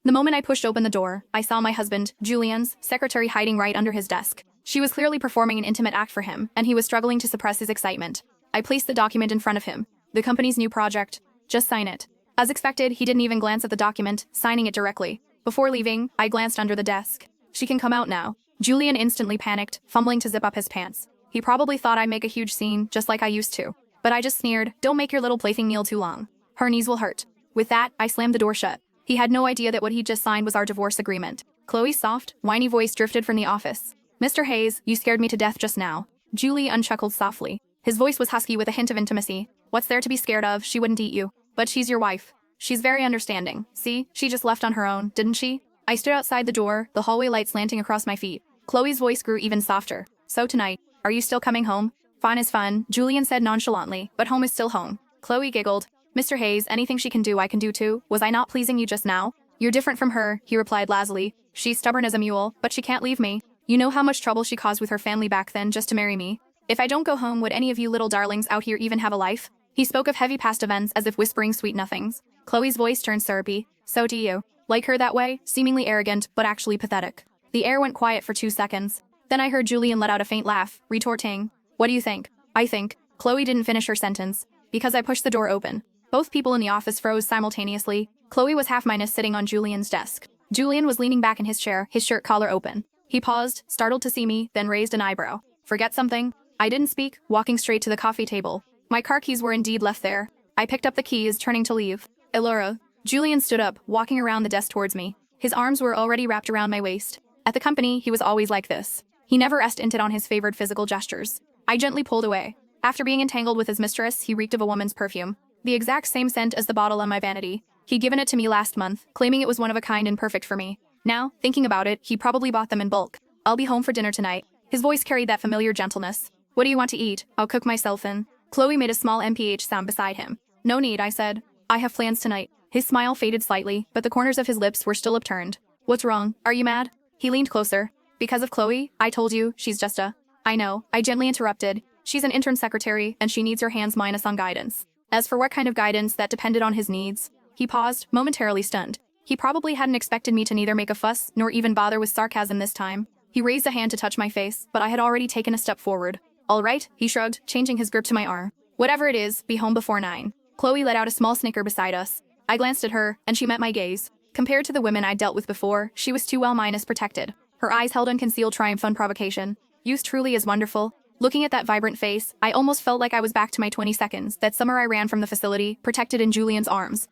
The moment I pushed open the door, I saw my husband, Julian's secretary, hiding right under his desk. She was clearly performing an intimate act for him, and he was struggling to suppress his excitement. I placed the document in front of him. The company's new project. Just sign it. As expected, he didn't even glance at the document, signing it directly. Before leaving, I glanced under the desk. She can come out now. Julian instantly panicked, fumbling to zip up his pants. He probably thought I'd make a huge scene, just like I used to. But I just sneered, "Don't make your little plaything kneel too long. Her knees will hurt." With that, I slammed the door shut. He had no idea that what he'd just signed was our divorce agreement. Chloe's soft, whiny voice drifted from the office. "Mr. Hayes, you scared me to death just now." Julie unchuckled softly. His voice was husky with a hint of intimacy. "What's there to be scared of? She wouldn't eat you. But she's your wife. She's very understanding. See, she just left on her own, didn't she?" I stood outside the door, the hallway light slanting across my feet. Chloe's voice grew even softer. "So tonight, are you still coming home?" "Fun is fun," Julian said nonchalantly, "but home is still home." Chloe giggled. "Mr. Hayes, anything she can do I can do too. Was I not pleasing you just now?" "You're different from her," he replied lazily. "She's stubborn as a mule, but she can't leave me. You know how much trouble she caused with her family back then just to marry me. If I don't go home, would any of you little darlings out here even have a life?" He spoke of heavy past events as if whispering sweet nothings. Chloe's voice turned syrupy. "So do you. Like her that way, seemingly arrogant, but actually pathetic." The air went quiet for 2 seconds. Then I heard Julian let out a faint laugh, retorting, "What do you think?" "I think." Chloe didn't finish her sentence, because I pushed the door open. Both people in the office froze simultaneously. Chloe was half-minus sitting on Julian's desk. Julian was leaning back in his chair, his shirt collar open. He paused, startled to see me, then raised an eyebrow. "Forget something?" I didn't speak, walking straight to the coffee table. My car keys were indeed left there. I picked up the keys, turning to leave. "Elora." Julian stood up, walking around the desk towards me. His arms were already wrapped around my waist. At the company, he was always like this. He never inted on his favored physical gestures. I gently pulled away. After being entangled with his mistress, he reeked of a woman's perfume. The exact same scent as the bottle on my vanity. He'd given it to me last month, claiming it was one of a kind and perfect for me. Now, thinking about it, he probably bought them in bulk. "I'll be home for dinner tonight." His voice carried that familiar gentleness. "What do you want to eat? I'll cook myself in." Chloe made a small MPH sound beside him. "No need," I said. "I have plans tonight." His smile faded slightly, but the corners of his lips were still upturned. "What's wrong? Are you mad?" He leaned closer. "Because of Chloe? I told you, she's just a—" "I know," I gently interrupted. "She's an intern secretary, and she needs your hands minus on guidance." As for what kind of guidance, that depended on his needs. He paused, momentarily stunned. He probably hadn't expected me to neither make a fuss nor even bother with sarcasm this time. He raised a hand to touch my face, but I had already taken a step forward. "All right," he shrugged, changing his grip to my arm. "Whatever it is, be home before 9. Chloe let out a small snicker beside us. I glanced at her, and she met my gaze. Compared to the women I'd dealt with before, she was too well minus protected. Her eyes held unconcealed triumph and provocation. Youth truly is wonderful. Looking at that vibrant face, I almost felt like I was back to my 20 seconds, that summer I ran from the facility, protected in Julian's arms.